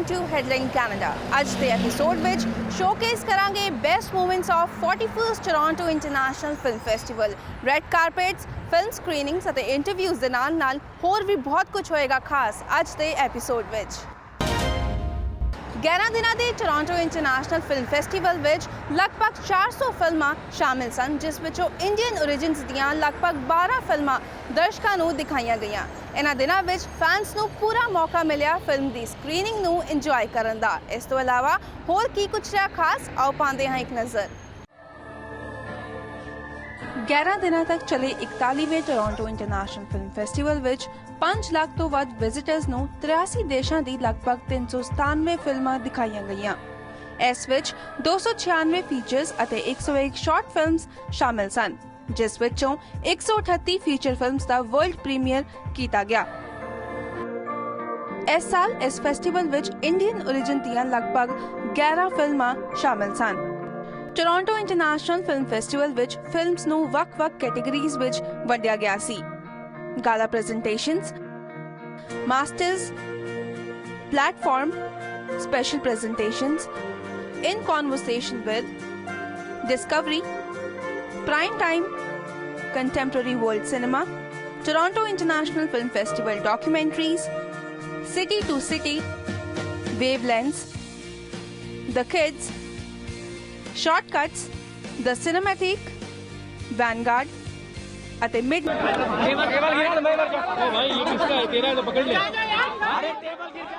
to Headline Canada. ਅੱਜ ਦੇ episode ਵਿੱਚ ਸ਼ੋਕੇਸ ਕਰਾਂਗੇ best moments of 41st Toronto International Film Festival. Red carpets, film screenings ਅਤੇ interviews ਦੇ ਨਾਲ ਹੋਰ ਵੀ ਬਹੁਤ ਕੁਝ ਹੋਏਗਾ ਖਾਸ ਅੱਜ ਦੇ ਐਪੀਸੋਡ ਵਿੱਚ। 11 ਦਿਨਾਂ ਦੇ ਟੋਰਾਂਟੋ ਇੰਟਰਨੈਸ਼ਨਲ ਫਿਲਮ ਫੈਸਟੀਵਲ ਵਿੱਚ ਲਗਭਗ 400 ਫਿਲਮਾਂ ਸ਼ਾਮਿਲ ਸਨ, ਜਿਸ ਵਿੱਚੋਂ ਇੰਡੀਅਨ ਓਰੀਜਨਸ ਦੀਆਂ ਲਗਭਗ 12 ਫਿਲਮਾਂ ਦਰਸ਼ਕਾਂ ਨੂੰ ਦਿਖਾਈਆਂ ਗਈਆਂ। ਇਹਨਾਂ ਦਿਨਾਂ ਵਿੱਚ ਫੈਨਸ ਨੂੰ ਪੂਰਾ ਮੌਕਾ ਮਿਲਿਆ ਫਿਲਮ ਦੀ ਸਕਰੀਨਿੰਗ ਨੂੰ ਇੰਜੋਏ ਕਰਨ ਦਾ। ਇਸ ਤੋਂ ਇਲਾਵਾ ਹੋਰ ਕੀ ਕੁਝ ਰਿਹਾ ਖਾਸ, ਆਓ ਪਾਉਂਦੇ ਹਾਂ ਇੱਕ ਨਜ਼ਰ। 11 ਦਿਨਾਂ ਤੱਕ ਚੱਲੇ 41ਵੇਂ ਟੋਰਾਂਟੋ ਇੰਟਰਨੈਸ਼ਨਲ ਫਿਲਮ ਫੈਸਟੀਵਲ ਵਿੱਚ 5 ਲੱਖ ਤੋਂ ਵੱਧ ਵਿਜ਼ਿਟਰਸ ਨੂੰ 83 ਦੇਸ਼ਾਂ ਦੀ ਲਗਭਗ 397 ਫਿਲਮਾਂ ਦਿਖਾਈਆਂ ਗਈਆਂ। ਇਸ ਵਿੱਚ 296 ਫੀਚਰਸ ਅਤੇ 101 ਸ਼ਾਰਟ ਫਿਲਮਸ ਸ਼ਾਮਿਲ ਸਨ, ਜਿਸ ਵਿੱਚੋਂ 138 ਫੀਚਰ ਫਿਲਮਸ ਦਾ ਵਰਲਡ ਪ੍ਰੀਮੀਅਰ ਕੀਤਾ ਗਿਆ। ਇਸ ਸਾਲ ਇਸ ਫੈਸਟੀਵਲ ਵਿੱਚ ਇੰਡੀਅਨ ਓਰੀਜਨ ਦੀਆਂ ਲਗਭਗ 11 ਫਿਲਮਾਂ ਸ਼ਾਮਿਲ ਸਨ। ਟੋਰਾਂਟੋ ਇੰਟਰਨੈਸ਼ਨਲ ਫਿਲਮ ਫੈਸਟੀਵਲ ਵਿੱਚ ਫਿਲਮਸ ਨੂੰ ਵੱਖ-ਵੱਖ ਕੈਟੇਗਰੀਜ਼ ਵਿੱਚ ਵੰਡਿਆ ਗਿਆ ਸੀ। Gala presentations, masters, platform, special presentations, in conversation with, discovery, prime time, contemporary world cinema, Toronto International Film Festival documentaries, city to city, wavelengths, the kids, shortcuts, the cinematic, Vanguard, ਅਤੇ mid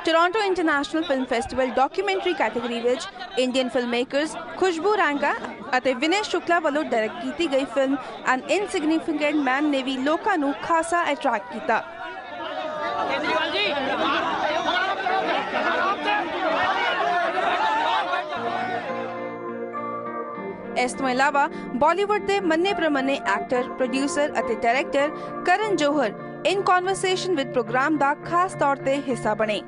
Toronto International Film festival documentary category ਵਿੱਚ Indian film makers ਖੁਸ਼ਬੂ ਰਾਂਗਾ ਅਤੇ ਵਿਨੇ ਸ਼ੁਕਲਾ ਵੱਲੋਂ direct ਕੀਤੀ ਗਈ film ਐਨ ਇਨਸਿਗਨੀਫੀਕੈਂਟ ਮੈਨ ਨੇ ਵੀ ਲੋਕਾਂ ਨੂੰ ਖਾਸਾ ਅਟਰੈਕਟ ਕੀਤਾ। ਇਸ ਤੋਂ ਇਲਾਵਾ ਬਾਲੀਵੁੱਡ ਦੇ ਮੰਨੇ ਪ੍ਰਮੰਨੇ ਐਕਟਰ, ਪ੍ਰੋਡਿਊਸਰ ਅਤੇ ਡਾਇਰੈਕਟਰ ਕਰਨ ਜੋਹਰ ਇਨ ਕਨਵਰਸੇਸ਼ਨ ਵਿਦ ਪ੍ਰੋਗਰਾਮ ਦਾ ਖਾਸ ਤੌਰ ਤੇ ਹਿੱਸਾ ਬਣੇ।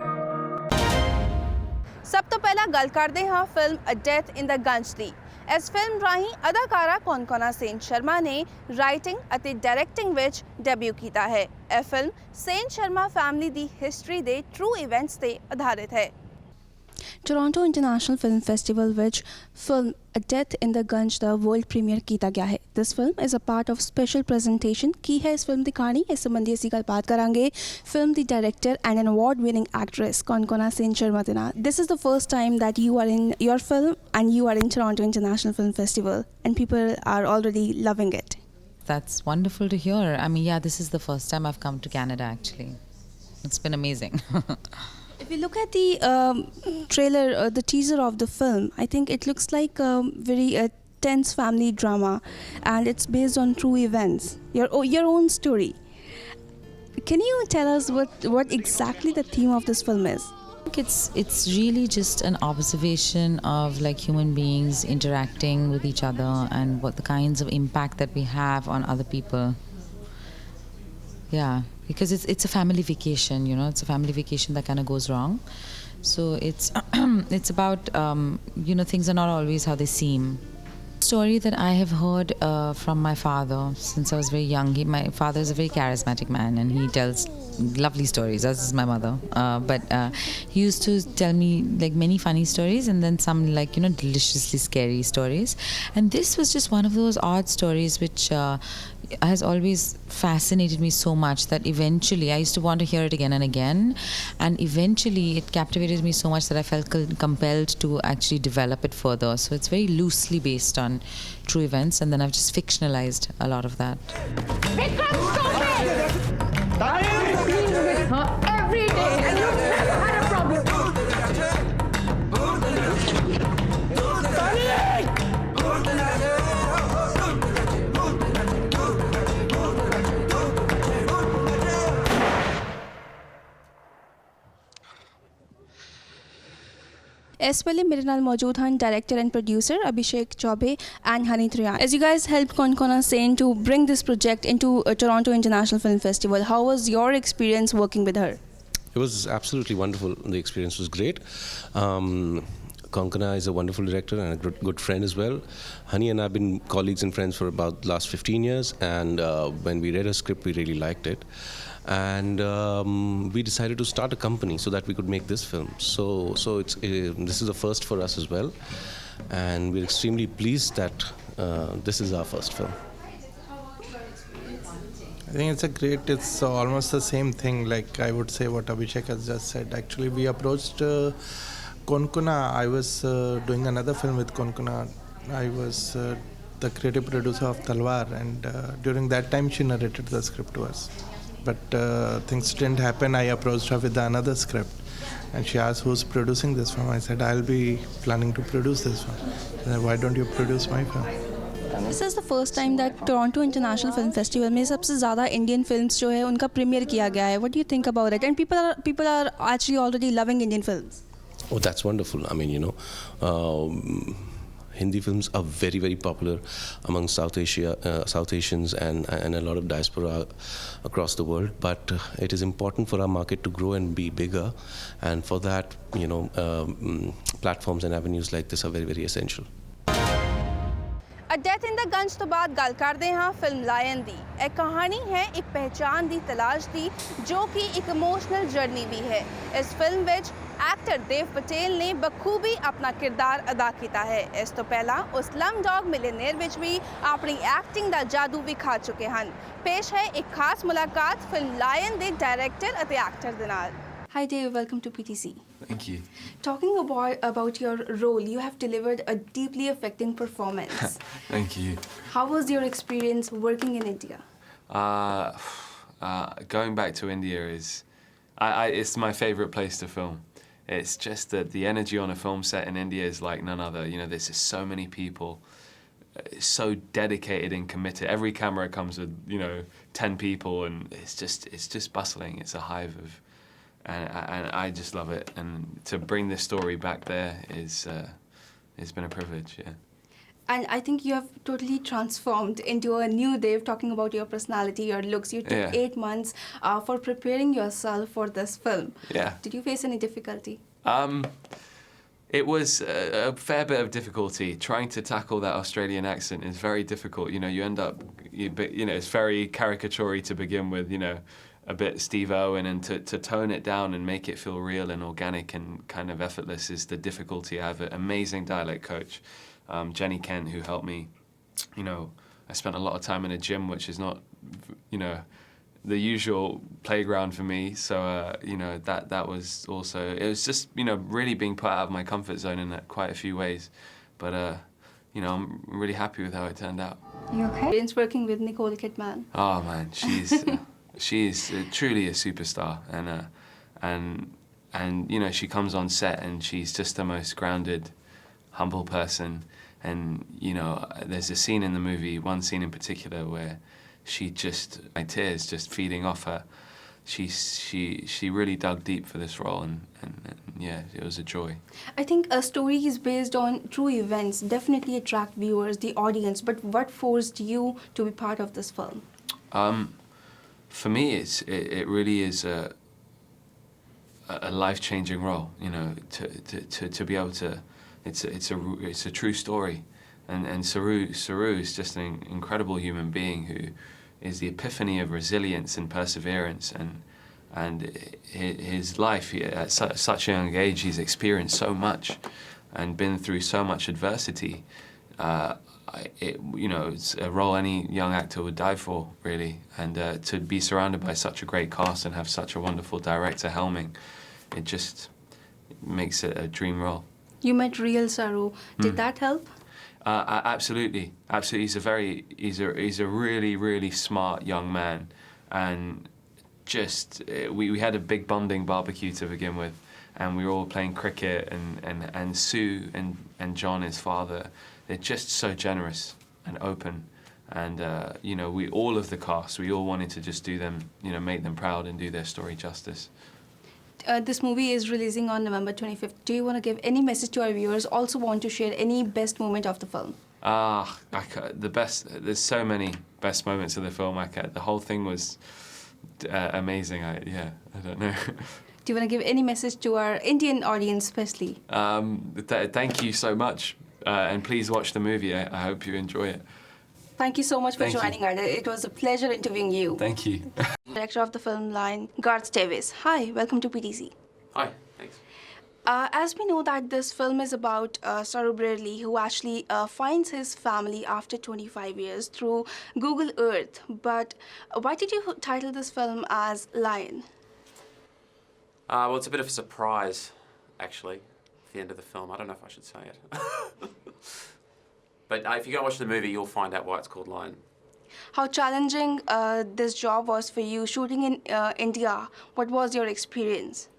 ਸਭ ਤੋਂ ਪਹਿਲਾਂ ਗੱਲ ਕਰਦੇ ਹਾਂ film a death in the ਗੰਜ ਦੀ। ਇਸ ਫਿਲਮ ਰਾਹੀਂ ਅਦਾਕਾਰਾ ਕੌਨਕੋਨਾ ਸੇਨ ਸ਼ਰਮਾ ਨੇ ਰਾਈਟਿੰਗ ਅਤੇ ਡਾਇਰੈਕਟਿੰਗ ਵਿੱਚ ਡੈਬਿਊ ਕੀਤਾ ਹੈ। ਇਹ ਫਿਲਮ ਸੇਨ ਸ਼ਰਮਾ ਫੈਮਿਲੀ ਦੀ ਹਿਸਟਰੀ ਦੇ ਟਰੂ ਇਵੈਂਟਸ ਤੇ ਆਧਾਰਿਤ ਹੈ। ਟੋਰਾਂਟੋ ਇੰਟਰਨੈਸ਼ਨਲ ਫਿਲਮ ਫੈਸਟੀਵਲ ਵਿੱਚ film a death in the Gunj ਦਾ ਵਰਲਡ ਪ੍ਰੀਮੀਅਰ ਕੀਤਾ ਗਿਆ ਹੈ। This film is a part of special presentation. ਕੀ ਹੈ ਇਸ ਫਿਲਮ ਦੀ ਕਹਾਣੀ, ਇਸ ਸੰਬੰਧੀ ਅਸੀਂ ਗੱਲਬਾਤ ਕਰਾਂਗੇ ਫਿਲਮ ਦੀ director and an award winning actress Konkona Sen Sharma ਦੇ ਨਾਲ। This is the first time that you are in your film and you are in Toronto International Film Festival and people are already loving it. That's wonderful to hear. I mean, yeah, this is the first time I've come to Canada actually. It's been amazing. If you look at the trailer, the teaser of the film, I think it looks like a very tense family drama, and it's based on true events, your own story. Can you tell us what exactly the theme of this film is? It's really just an observation of like human beings interacting with each other and what the kinds of impact that we have on other people. Yeah, because it's a family vacation, you know, it's a family vacation that kind of goes wrong. So it's it's about things are not always how they seem. Story that I have heard from my father since I was very young. My father is a very charismatic man and he tells lovely stories, as is my mother, but he used to tell me like many funny stories and then some like deliciously scary stories, and this was just one of those odd stories which has always fascinated me so much that eventually I used to want to hear it again and again, and eventually it captivated me so much that I felt compelled to actually develop it further. So it's very loosely based on true events, and then I've just fictionalized a lot of that. Vikram, stop it! Every day, and you've never had a problem. ਇਸ ਵੇਲੇ ਮੇਰੇ ਨਾਲ ਮੌਜੂਦ ਹਨ director and producer Abhishek Chaubey and Honey Trehan. As you guys helped Konkona Sen to bring this project into Toronto International Film Festival, how was your experience working with her? It was absolutely wonderful. The experience was great. Konkona is a wonderful director and a good friend as well. Honey and I have been colleagues and friends for about the last 15 years, and when we read her script, we really liked it. And we decided to start a company so that we could make this film. So this is a first for us as well, and we're extremely pleased that this is our first film. I think it's almost the same thing, like I would say what Abhishek has just said. Actually, we approached Konkona. I was doing another film with Konkona. I was the creative producer of Talwar, and during that time she narrated the script to us. But things didn't happen. I approached her with another script, and she asked who's producing this film. I said, I'll be planning to produce this film. She said, why don't you produce my film? This is the first time that Toronto International Film Festival में सबसे ज़्यादा Indian films जो है उनका premiere किया गया है. What do you think about it? And people are actually already loving Indian films. Oh, that's wonderful. I mean, Hindi films are very, very popular among South Asians and a lot of diaspora across the world. But it is important for our market to grow and be bigger. And for that, platforms and avenues like this are very, very essential. A Death in the Gunj ਤੋਂ ਬਾਅਦ ਗੱਲ ਕਰਦੇ ਹਾਂ film line ਦੀ. ਇਹ ਕਹਾਣੀ ਹੈ ਇੱਕ ਪਹਿਚਾਨ ਦੀ ਤਲਾਸ਼ ਦੀ ਜੋ ਕਿ ਇੱਕ ਇਮੋਸ਼ਨਲ ਜਰਨੀ ਵੀ ਹੈ. ਇਸ ਫਿਲਮ ਵਿੱਚ ਐਕਟਰ ਦੇਵ ਪਟੇਲ ਨੇ ਬਖੂਬੀ ਆਪਣਾ ਕਿਰਦਾਰ ਅਦਾ ਕੀਤਾ ਹੈ. ਇਸ ਤੋਂ ਪਹਿਲਾਂ ਉਹ ਸਲਮਡੌਗ ਮਿਲੀਨੀਅਰ ਵਿੱਚ ਵੀ ਆਪਣੀ ਐਕਟਿੰਗ ਦਾ ਜਾਦੂ ਵਿਖਾ ਚੁੱਕੇ ਹਨ. ਪੇਸ਼ ਹੈ ਇੱਕ ਖਾਸ ਮੁਲਾਕਾਤ ਫਿਲਮ ਲਾਇਨ ਦੇ ਡਾਇਰੈਕਟਰ ਅਤੇ ਐਕਟਰ ਦੇ ਨਾਲ. Hi Dave, welcome to PTC. Thank you. Talking about your role, you have delivered a deeply affecting performance. Thank you. How was your experience working in India? Going back to India it's my favorite place to film. It's just that the energy on a film set in India is like none other. There's just so many people, so dedicated and committed. Every camera comes with 10 people, and it's just bustling. It's a hive of. And I just love it, and to bring this story back there it's been a privilege, yeah. And I think you have totally transformed into a new Dave, talking about your personality, your looks. You took 8 months for preparing yourself for this film. Yeah. Did you face any difficulty? It was a fair bit of difficulty. Trying to tackle that Australian accent is very difficult. You end up, it's very caricature to begin with, a bit Steve Owen, and to tone it down and make it feel real and organic and kind of effortless is the difficulty. I have an amazing dialect coach, Jenny Kent, who helped me. I spent a lot of time in a gym, which is not, the usual playground for me. So, that was also, it was just, really being put out of my comfort zone in quite a few ways. But, I'm really happy with how it turned out. You okay? It's working with Nicole Kidman. Oh man, she's truly a superstar, and she comes on set and she's just the most grounded, humble person. And there's a scene in the movie, one scene in particular, where my tears just feeding off her. She really dug deep for this role, and yeah, it was a joy. I think a story is based on true events definitely attract viewers, the audience. But what forced you to be part of this film? For me, it really is a life-changing role. To be able to, it's a true story, and Saru is just an incredible human being who is the epiphany of resilience and perseverance, and his life at such a young age, he's experienced so much and been through so much adversity. It's a role any young actor would die for, really. And to be surrounded by such a great cast and have such a wonderful director helming, it just makes it a dream role. You met real Saru. Did that help? Absolutely. He's a really, really smart young man, and just we had a big bonding barbecue to begin with, and we were all playing cricket, and Sue and John, his father, they're just so generous and open, and we all of the cast, we all wanted to just do them, make them proud and do their story justice. This movie is releasing on November 25th. Do you want to give any message to our viewers? Also want to share any best moment of the film? The best. There's so many best moments of the film. The whole thing was amazing. I don't know. Do you want to give any message to our Indian audience, especially? Thank you so much, and please watch the movie. I hope you enjoy it. Thank you so much for Thank you. joining us. It was a pleasure interviewing you. Thank you. Director of the film line, Garth Davis. Hi, welcome to PTC. Hi. Thanks. As we know that this film is about Saurabh Brierley, who actually finds his family after 25 years through Google Earth. But why did you title this film as Lion? Well, it's a bit of a surprise, actually, at the end of the film. I don't know if I should say it. But if you go watch the movie, you'll find out why it's called Lion. How challenging this job was for you shooting in India? What was your experience?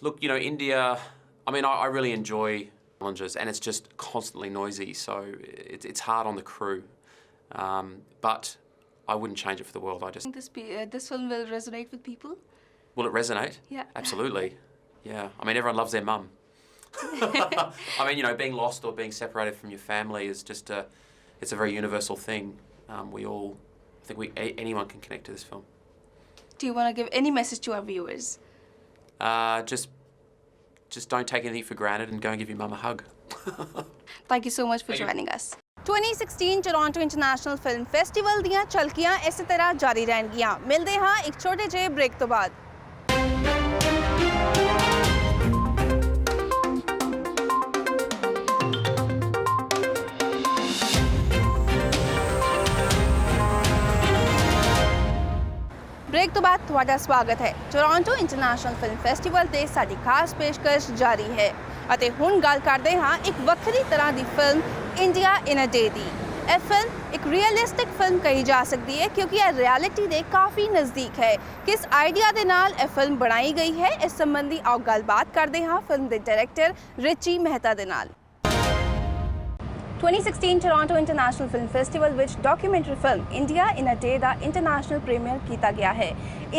Look, you know, India, I mean, I really enjoy challenges, and it's just constantly noisy, so it's hard on the crew. But I wouldn't change it for the world. I just... This film will resonate with people? Will it resonate? Yeah. Absolutely. Yeah. I mean, everyone loves their mum. I mean, you know, being lost or being separated from your family is just it's a very universal thing. I think anyone can connect to this film. Do you want to give any message to our viewers? Just don't take anything for granted and go and give your mum a hug. Thank you so much for joining us. 2016 Toronto International Film festival ਦੀਆਂ ਝਲਕੀਆਂ ਇਸੇ ਤਰ੍ਹਾਂ ਜਾਰੀ ਰਹਿਣਗੀਆਂ। ਮਿਲਦੇ ਹਾਂ ਇੱਕ ਛੋਟੇ ਜਿਹੇ ਬ੍ਰੇਕ ਤੋਂ ਬਾਅਦ। ਬ੍ਰੇਕ ਤੋਂ ਬਾਅਦ ਤੁਹਾਡਾ ਸਵਾਗਤ ਹੈ। ਟੋਰਾਂਟੋ ਇੰਟਰਨੈਸ਼ਨਲ ਫਿਲਮ ਫੈਸਟੀਵਲ ਤੇ ਸਾਡੀ ਖਾਸ ਪੇਸ਼ਕਸ਼ ਜਾਰੀ ਹੈ ਅਤੇ ਹੁਣ ਗੱਲ ਕਰਦੇ ਹਾਂ ਇੱਕ ਵੱਖਰੀ ਤਰ੍ਹਾਂ ਦੀ ਫਿਲਮ ਇੰਡੀਆ ਇਨ ਅ ਡੇ ਦੀ। ਇਹ ਫਿਲਮ ਇੱਕ ਰੀਅਲਿਸਟਿਕ ਫਿਲਮ ਕਹੀ ਜਾ ਸਕਦੀ ਹੈ ਕਿਉਂਕਿ ਇਹ ਰਿਐਲਿਟੀ ਦੇ ਕਾਫੀ ਨਜ਼ਦੀਕ ਹੈ। ਕਿਸ ਆਈਡੀਆ ਦੇ ਨਾਲ ਇਹ ਫਿਲਮ ਬਣਾਈ ਗਈ ਹੈ, ਇਸ ਸੰਬੰਧੀ ਆਓ ਗੱਲਬਾਤ ਕਰਦੇ ਹਾਂ ਫਿਲਮ ਦੇ ਡਾਇਰੈਕਟਰ ਰਿਚੀ ਮਹਿਤਾ ਦੇ ਨਾਲ। 2016 ਟੋਰਾਂਟੋ ਇੰਟਰਨੈਸ਼ਨਲ ਫਿਲਮ ਫੈਸਟੀਵਲ ਵਿੱਚ ਡਾਕੂਮੈਂਟਰੀ ਫਿਲਮ ਇੰਡੀਆ ਇਨ ਅ ਡੇ ਦਾ ਇੰਟਰਨੈਸ਼ਨਲ ਪ੍ਰੀਮੀਅਰ ਕੀਤਾ ਗਿਆ ਹੈ।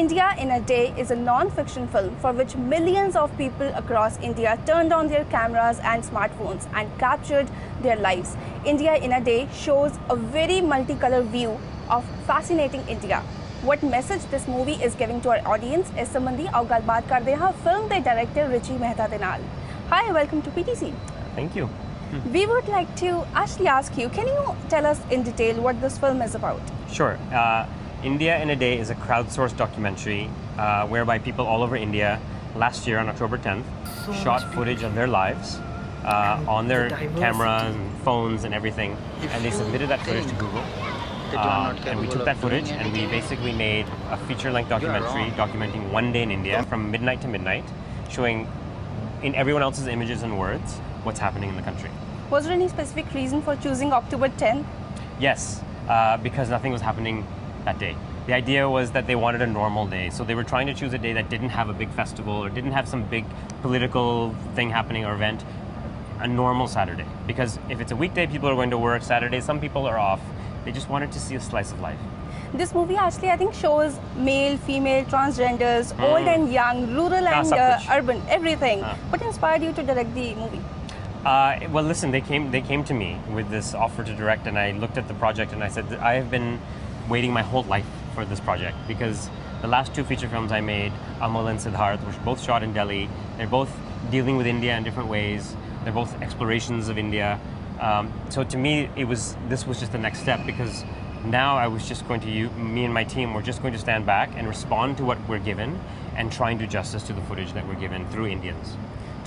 India in a Day is a non-fiction film for which millions of people across India turned on their cameras and smartphones and captured their lives. India in a Day shows a very multicolored view of fascinating India. What message this movie is giving to our audience is संबंधी आओ गलबात करते हैं film के director Richie Mehta दे नाल। Hi, welcome to PTC. Thank you. We would like to actually ask you, can you tell us in detail what this film is about? Sure. India in a Day is a crowdsourced documentary whereby people all over India last year on October 10th shot footage of their lives on their cameras and phones and everything, and they submitted that footage to Google. And we took that footage and we basically made a feature-length documentary documenting one day in India from midnight to midnight, showing in everyone else's images and words what's happening in the country. Was there any specific reason for choosing October 10th? Yes, because nothing was happening that day. The idea was that they wanted a normal day, so they were trying to choose a day that didn't have a big festival or didn't have some big political thing happening or event, a normal Saturday. Because if it's a weekday, people are going to work. Saturday, some people are off. They just wanted to see a slice of life. This movie actually, I think, shows male, female, transgenders, old and young, rural and urban, everything. What inspired you to direct the movie? Well, listen, they came to me with this offer to direct, and I looked at the project and I said, I have been waiting my whole life for this project because the last two feature films I made, Amal and Siddharth, were both shot in Delhi. They're both dealing with India in different ways. They're both explorations of India. So to me, this was just the next step because now I was just going to, me and my team were just going to stand back and respond to what we're given and try and do justice to the footage that we're given through Indians.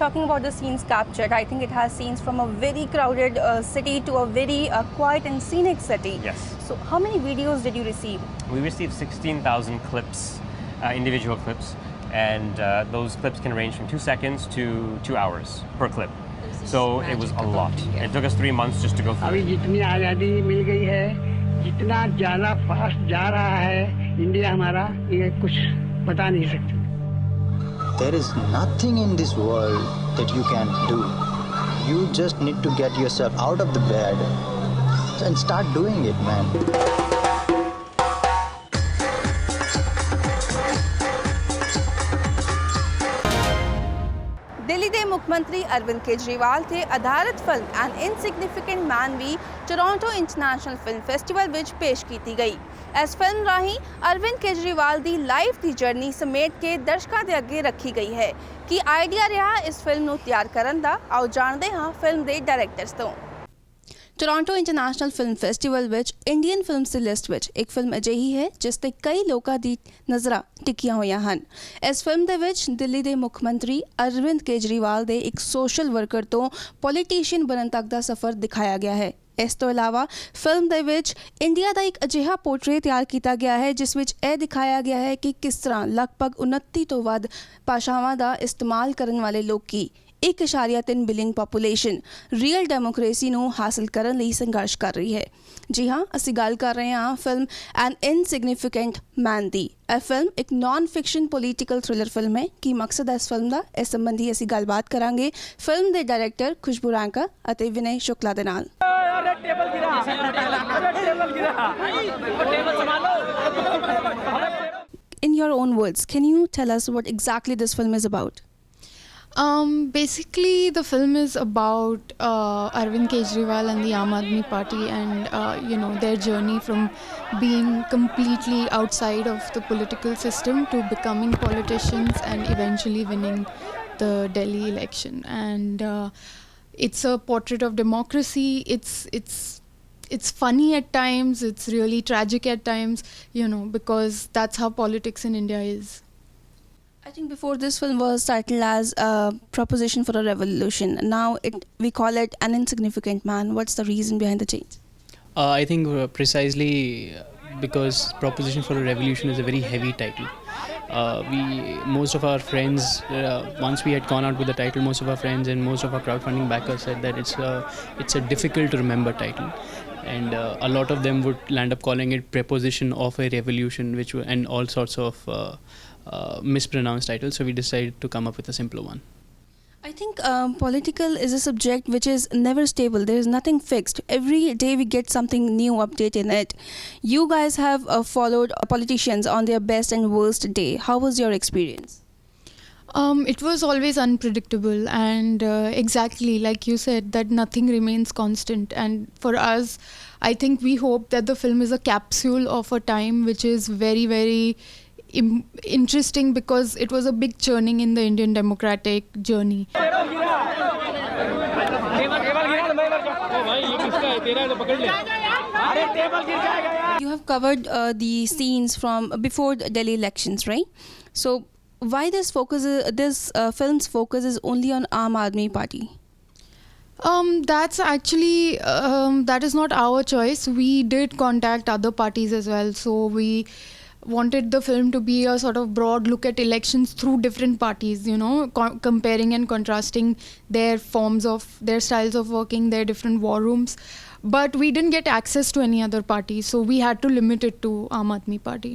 Talking about the scenes captured, I think it has scenes from a very crowded city to a very quiet and scenic city. Yes. So how many videos did you receive? We received 16,000 clips, individual clips, and those clips can range from 2 seconds to 2 hours per clip. So it was a lot. It took us 3 months just to go through. अभी जितनी आज़ादी मिल गई है, जितना ज़्यादा fast जा रहा है इंडिया हमारा, ये कुछ बता नहीं सकते. There is nothing in this world that you can do. You just need to get yourself out of the bed and start doing it, man. Delhi ਦੇ ਮੁੱਖਮੰਤਰੀ ਅਰਵਿੰਦ ਕੇਜਰੀਵਾਲ ਤੇ ਆਧਾਰਿਤ ਫਿਲਮ ਐਨ ਇਨਸਿਗਨੀਫੀਕੈਂਟ ਮੈਨ ਵੀ ਟੋਰਾਂਟੋ ਇੰਟਰਨੈਸ਼ਨਲ ਫਿਲਮ ਫੈਸਟੀਵਲ ਵਿੱਚ ਪੇਸ਼ ਕੀਤੀ ਗਈ। ਇਸ ਫਿਲਮ ਰਾਹੀਂ ਅਰਵਿੰਦ ਕੇਜਰੀਵਾਲ ਦੀ ਲਾਈਫ ਦੀ ਜਰਨੀ ਸਮੇਟ ਕੇ ਦਰਸ਼ਕਾਂ ਦੇ ਅੱਗੇ ਰੱਖੀ ਗਈ ਹੈ। ਕੀ ਆਈਡੀਆ ਰਿਹਾ ਇਸ ਫਿਲਮ ਨੂੰ ਤਿਆਰ ਕਰਨ ਦਾ? ਆਓ ਜਾਣਦੇ ਹਾਂ ਫਿਲਮ ਦੇ ਡਾਇਰੈਕਟਰਸ ਤੋਂ। ਟੋਰਾਂਟੋ ਇੰਟਰਨੈਸ਼ਨਲ ਫਿਲਮ ਫੈਸਟੀਵਲ ਵਿੱਚ ਇੰਡੀਅਨ ਫਿਲਮਸ ਦੀ ਲਿਸਟ ਵਿੱਚ ਇੱਕ ਫਿਲਮ ਅਜਿਹੀ ਹੈ ਜਿਸ ਤੇ ਕਈ ਲੋਕਾਂ ਦੀ ਨਜ਼ਰਾਂ ਟਿਕੀਆਂ ਹੋਈਆਂ ਹਨ। ਇਸ ਫਿਲਮ ਦੇ ਵਿੱਚ ਦਿੱਲੀ ਦੇ ਮੁੱਖ ਮੰਤਰੀ ਅਰਵਿੰਦ ਕੇਜਰੀਵਾਲ ਦੇ ਇੱਕ ਸੋਸ਼ਲ ਵਰਕਰ ਤੋਂ ਪੋਲੀਟੀਸ਼ੀਅਨ ਬਣਨ ਤੱਕ ਦਾ ਸਫ਼ਰ ਦਿਖਾਇਆ ਗਿਆ ਹੈ। ਇਸ ਤੋਂ ਇਲਾਵਾ ਫਿਲਮ ਦੇ ਵਿੱਚ ਇੰਡੀਆ ਦਾ ਇੱਕ ਅਜਿਹਾ ਪੋਰਟਰੇਟ ਤਿਆਰ ਕੀਤਾ ਗਿਆ ਹੈ ਜਿਸ ਵਿੱਚ ਇਹ ਦਿਖਾਇਆ ਗਿਆ ਹੈ ਕਿ ਕਿਸ ਤਰ੍ਹਾਂ ਲਗਭਗ 29 ਤੋਂ ਵੱਧ ਭਾਸ਼ਾਵਾਂ ਦਾ ਇਸਤੇਮਾਲ ਕਰਨ ਵਾਲੇ ਲੋਕੀ 1.3 ਬਿਲੀਅਨ ਪੋਪੂਲੇਸ਼ਨ ਰੀਅਲ ਡੈਮੋਕ੍ਰੇਸੀ ਨੂੰ ਹਾਸਲ ਕਰਨ ਲਈ ਸੰਘਰਸ਼ ਕਰ ਰਹੀ ਹੈ। ਜੀ ਹਾਂ, ਅਸੀਂ ਗੱਲ ਕਰ ਰਹੇ ਹਾਂ ਫਿਲਮ ਐਨ ਇਨਸਿਗਨੀਫੀਕੈਂਟ ਮੈਨ ਦੀ। ਇਹ ਫਿਲਮ ਇੱਕ non fiction political thriller film ਹੈ। ਕੀ ਮਕਸਦ ਹੈ ਇਸ ਫਿਲਮ ਦਾ? ਇਸ ਸੰਬੰਧੀ ਅਸੀਂ ਗੱਲਬਾਤ ਕਰਾਂਗੇ ਫਿਲਮ ਦੇ ਡਾਇਰੈਕਟਰ ਖੁਸ਼ਬੂ ਰਾਂਕਾ ਅਤੇ ਵਿਨय ਸ਼ੁਕਲਾ ਦੇ ਨਾਲ। In your own words, can you tell us what exactly this film is about? Basically, the film is about Arvind Kejriwal and the Aam Aadmi Party, and their journey from being completely outside of the political system to becoming politicians and eventually winning the Delhi election. And it's a portrait of democracy. It's funny at times. It's really tragic at times. Because that's how politics in India is. I think before this film was titled as Proposition for a Revolution. Now we call it An Insignificant Man. What's the reason behind the change? I think precisely because Proposition for a Revolution is a very heavy title. Most of our friends, once we had gone out with the title, most of our friends and most of our crowdfunding backers said that it's a difficult to remember title. And a lot of them would land up calling it Preposition of a Revolution, and all sorts of mispronounced titles. So we decided to come up with a simpler one. I think political is a subject which is never stable. There is nothing fixed. Every day we get something new update in it. You guys have followed politicians on their best and worst day. How was your experience? It was always unpredictable, and exactly like you said, that nothing remains constant. And for us, I think we hope that the film is a capsule of a time which is very, very interesting, because it was a big churning in the Indian democratic journey. You have covered the scenes from before the Delhi elections, right? So why this film's focus is only on Aam Aadmi Party? That's actually that is not our choice. We did contact other parties as well, so we wanted the film to be a sort of broad look at elections through different parties, comparing and contrasting their styles of working, their different war rooms. But we didn't get access to any other party, so we had to limit it to Aam Aadmi Party.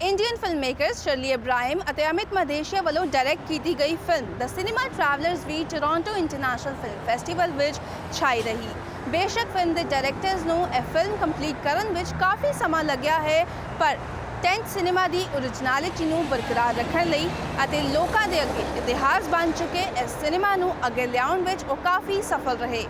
Indian filmmakers Shirley Ibrahim ਅਤੇ ਅਮਿਤ ਮਦੇਸ਼ੀਆ ਵੱਲੋਂ direct ਕੀਤੀ ਗਈ film the cinema travellers ਵੀ Toronto International Film Festival ਵਿੱਚ ਛਾਈ ਰਹੀ। ਬੇਸ਼ੱਕ film ਦੇ ਡਾਇਰੈਕਟਰਸ ਨੂੰ ਇਹ ਫਿਲਮ ਕੰਪਲੀਟ ਕਰਨ ਵਿੱਚ ਕਾਫੀ ਸਮਾਂ ਲੱਗਿਆ ਹੈ, ਪਰ ਟੈਂਟ ਸਿਨੇਮਾ ਦੀ ਓਰੀਜਨੈਲਿਟੀ ਨੂੰ ਬਰਕਰਾਰ ਰੱਖਣ ਲਈ ਅਤੇ ਲੋਕਾਂ ਦੇ ਅੱਗੇ ਇਤਿਹਾਸ ਬਣ ਚੁੱਕੇ ਇਸ ਸਿਨੇਮਾ ਨੂੰ ਅੱਗੇ ਲਿਆਉਣ ਵਿੱਚ ਉਹ ਕਾਫੀ ਸਫਲ ਰਹੇ।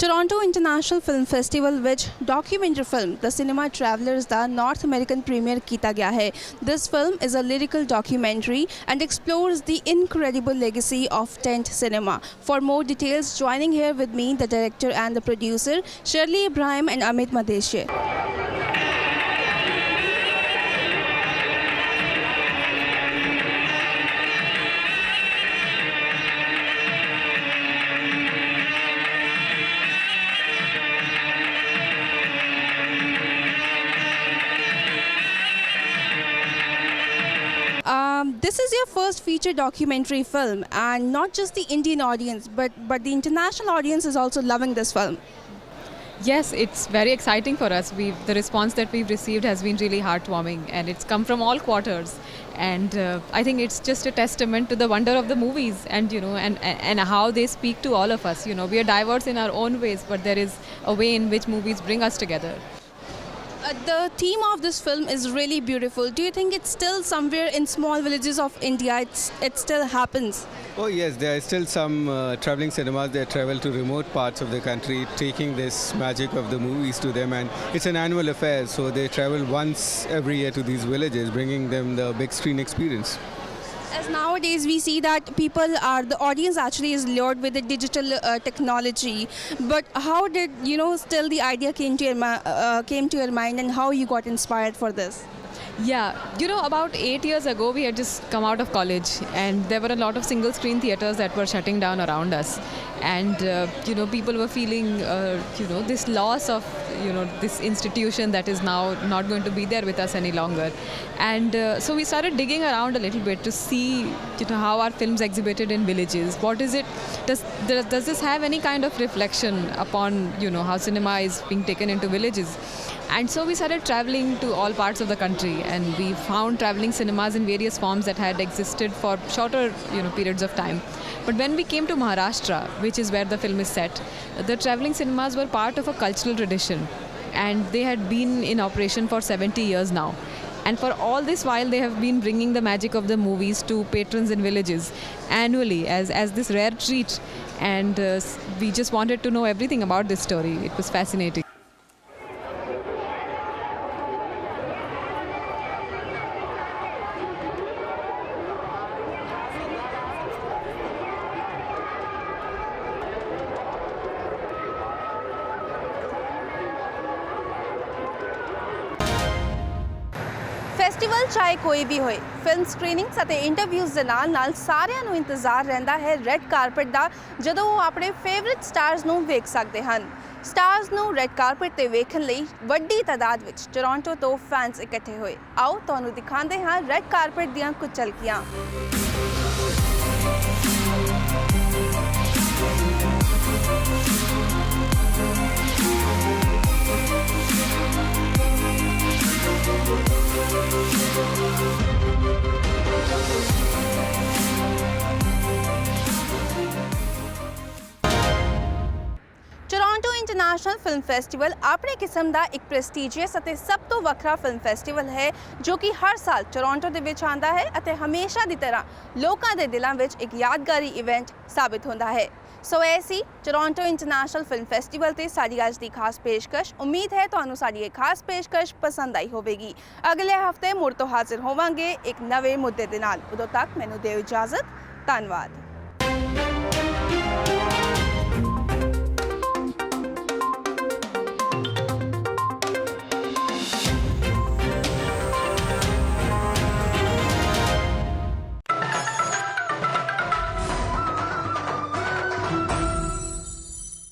ਟੋਰਾਂਟੋ ਇੰਟਰਨੈਸ਼ਨਲ ਫਿਲਮ ਫੈਸਟੀਵਲ ਵਿੱਚ documentary film the cinema travellers ਦਾ ਨਾਰਥ ਅਮਰੀਕਨ ਪ੍ਰੀਮੀਅਰ ਕੀਤਾ ਗਿਆ ਹੈ। This film is a lyrical documentary and explores the incredible legacy of tent cinema. For more details, joining here with me, the director and the producer, Shirley Ibrahim and Amit Madeshia. This is your first feature documentary film, and not just the Indian audience, but the international audience is also loving this film. Yes, it's very exciting for us. The response that we've received has been really heartwarming, and it's come from all quarters. and I think it's just a testament to the wonder of the movies, and you know, and how they speak to all of us. You know, we are diverse in our own ways, but there is a way in which movies bring us together. The theme of this film is really beautiful. Do you think it's still somewhere in small villages of India? It still happens? Oh yes, there are still some traveling cinemas that travel to remote parts of the country, taking this magic of the movies to them, and it's an annual affair, so they travel once every year to these villages, bringing them the big screen experience. As nowadays we see that the audience actually is lured with the digital technology, but how did, you know, still the idea came to your mind, and how you got inspired for this? Yeah, you know, about 8 years ago, we had just come out of college, and there were a lot of single screen theaters that were shutting down around us. And, you know, people were feeling, you know, this loss of, you know, this institution that is now not going to be there with us any longer. And so we started digging around a little bit to see, you know, how are films exhibited in villages? What is it? Does this have any kind of reflection upon, you know, how cinema is being taken into villages? And so we started traveling to all parts of the country, and we found traveling cinemas in various forms that had existed for shorter, you know, periods of time. But when we came to Maharashtra, which is where the film is set, the traveling cinemas were part of a cultural tradition, and they had been in operation for 70 years now. And for all this while, they have been bringing the magic of the movies to patrons in villages annually as this rare treat. And we just wanted to know everything about this story. It was fascinating. Festival ਚਾਹੇ ਕੋਈ ਵੀ ਹੋਏ, film screenings ਅਤੇ interviews ਦੇ ਨਾਲ ਸਾਰਿਆਂ ਨੂੰ ਇੰਤਜ਼ਾਰ ਰਹਿੰਦਾ ਹੈ ਰੈੱਡ ਕਾਰਪਟ ਦਾ, ਜਦੋਂ ਉਹ ਆਪਣੇ ਫੇਵਰਿਟ ਸਟਾਰਸ ਨੂੰ ਵੇਖ ਸਕਦੇ ਹਨ। ਸਟਾਰਸ ਨੂੰ ਰੈੱਡ ਕਾਰਪਟ ਤੇ ਵੇਖਣ ਲਈ ਵੱਡੀ ਤਾਦਾਦ ਵਿੱਚ ਟੋਰਾਂਟੋ ਤੋਂ ਫੈਨਸ ਇਕੱਠੇ ਹੋਏ। ਆਓ ਤੁਹਾਨੂੰ ਦਿਖਾਉਂਦੇ ਹਾਂ ਰੈੱਡ ਕਾਰਪਟ ਦੀਆਂ ਕੁਝ ਝਲਕੀਆਂ। ਟੋਰਾਂਟੋ ਇੰਟਰਨੈਸ਼ਨਲ ਫਿਲਮ ਫੈਸਟੀਵਲ ਆਪਣੇ ਕਿਸਮ ਦਾ ਇੱਕ ਪ੍ਰੈਸਟੀਜੀਅਸ ਅਤੇ ਸਭ ਤੋਂ ਵੱਖਰਾ ਫਿਲਮ ਫੈਸਟੀਵਲ ਹੈ, ਜੋ ਕਿ ਹਰ ਸਾਲ ਟੋਰਾਂਟੋ ਦੇ ਵਿੱਚ ਆਉਂਦਾ ਹੈ ਅਤੇ ਹਮੇਸ਼ਾ ਦੀ ਤਰ੍ਹਾਂ ਲੋਕਾਂ ਦੇ ਦਿਲਾਂ ਵਿੱਚ ਇੱਕ ਯਾਦਗਾਰੀ ਇਵੈਂਟ ਸਾਬਿਤ ਹੁੰਦਾ ਹੈ। ਸੋ ਇਹ ਸੀ ਟੋਰਾਂਟੋ ਇੰਟਰਨੈਸ਼ਨਲ ਫਿਲਮ ਫੈਸਟੀਵਲ ਤੇ ਸਾਡੀ ਅੱਜ ਦੀ ਖਾਸ ਪੇਸ਼ਕਸ਼। ਉਮੀਦ ਹੈ ਤੁਹਾਨੂੰ ਸਾਡੀ ਇਹ ਖਾਸ ਪੇਸ਼ਕਸ਼ ਪਸੰਦ ਆਈ ਹੋਵੇਗੀ। ਅਗਲੇ ਹਫਤੇ ਮੁੜ ਤੋਂ ਹਾਜ਼ਰ ਹੋਵਾਂਗੇ ਇੱਕ ਨਵੇਂ ਮੁੱਦੇ ਦੇ ਨਾਲ। ਉਦੋਂ ਤੱਕ ਮੈਨੂੰ ਦਿਓ ਇਜਾਜ਼ਤ। ਧੰਨਵਾਦ।